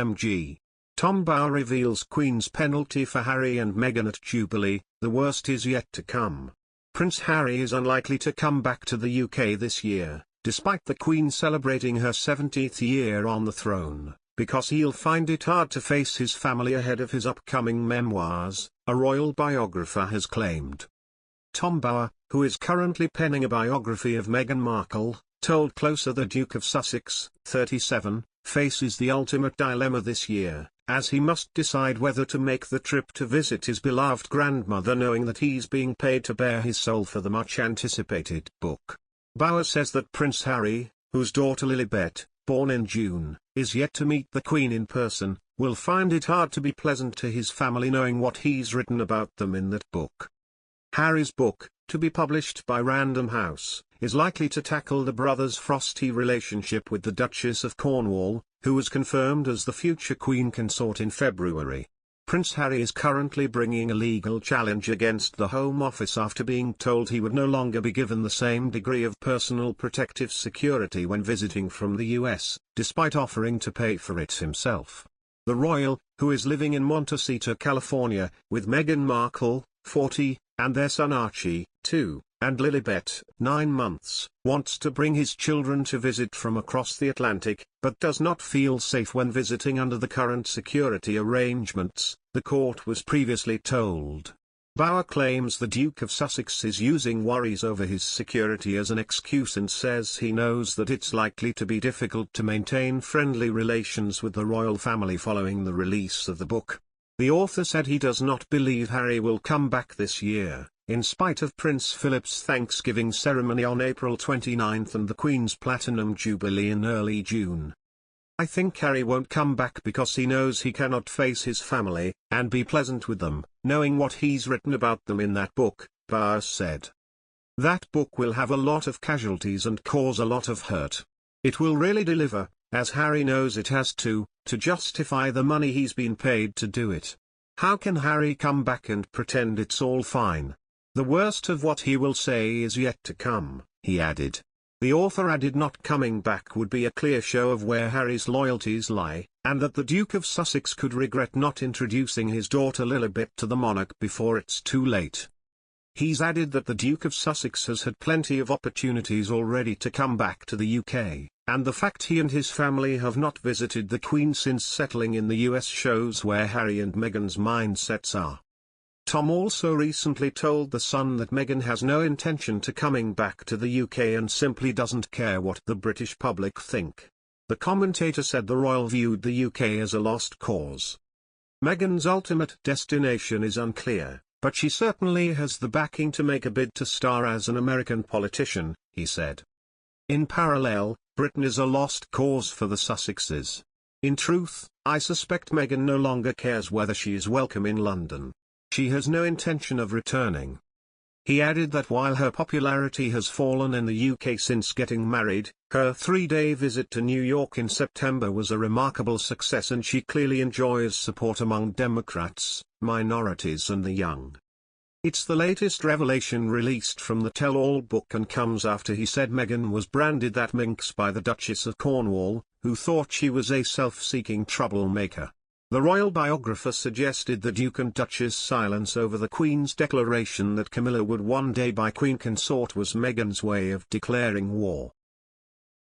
OMG. Tom Bower reveals Queen's penalty for Harry and Meghan at Jubilee, the worst is yet to come. Prince Harry is unlikely to come back to the UK this year, despite the Queen celebrating her 70th year on the throne, because he'll find it hard to face his family ahead of his upcoming memoirs, a royal biographer has claimed. Tom Bower, who is currently penning a biography of Meghan Markle, told Closer the Duke of Sussex, 37, faces the ultimate dilemma this year, as he must decide whether to make the trip to visit his beloved grandmother knowing that he's being paid to bare his soul for the much-anticipated book. Bower says that Prince Harry, whose daughter Lilibet, born in June, is yet to meet the Queen in person, will find it hard to be pleasant to his family knowing what he's written about them in that book. Harry's book, to be published by Random House, is likely to tackle the brothers' frosty relationship with the Duchess of Cornwall, who was confirmed as the future Queen consort in February. Prince Harry is currently bringing a legal challenge against the Home Office after being told he would no longer be given the same degree of personal protective security when visiting from the US, despite offering to pay for it himself. The royal, who is living in Montecito, California, with Meghan Markle, 40, and their son Archie, 2, and Lilibet, 9 months, wants to bring his children to visit from across the Atlantic, but does not feel safe when visiting under the current security arrangements, the court was previously told. Bower claims the Duke of Sussex is using worries over his security as an excuse and says he knows that it's likely to be difficult to maintain friendly relations with the royal family following the release of the book. The author said he does not believe Harry will come back this year, in spite of Prince Philip's Thanksgiving ceremony on April 29 and the Queen's Platinum Jubilee in early June. I think Harry won't come back because he knows he cannot face his family, and be pleasant with them, knowing what he's written about them in that book, Bower said. That book will have a lot of casualties and cause a lot of hurt. It will really deliver, as Harry knows it has to justify the money he's been paid to do it. How can Harry come back and pretend it's all fine? The worst of what he will say is yet to come, he added. The author added not coming back would be a clear show of where Harry's loyalties lie, and that the Duke of Sussex could regret not introducing his daughter Lilibet to the monarch before it's too late. He's added that the Duke of Sussex has had plenty of opportunities already to come back to the UK, and the fact he and his family have not visited the Queen since settling in the US shows where Harry and Meghan's mindsets are. Tom also recently told The Sun that Meghan has no intention to coming back to the UK and simply doesn't care what the British public think. The commentator said the royal viewed the UK as a lost cause. Meghan's ultimate destination is unclear, but she certainly has the backing to make a bid to star as an American politician, he said. In parallel, Britain is a lost cause for the Sussexes. In truth, I suspect Meghan no longer cares whether she is welcome in London. She has no intention of returning. He added that while her popularity has fallen in the UK since getting married, her 3-day visit to New York in September was a remarkable success and she clearly enjoys support among Democrats, minorities and the young. It's the latest revelation released from the tell-all book and comes after he said Meghan was branded that minx by the Duchess of Cornwall, who thought she was a self-seeking troublemaker. The royal biographer suggested the Duke and Duchess' silence over the Queen's declaration that Camilla would one day be Queen consort was Meghan's way of declaring war.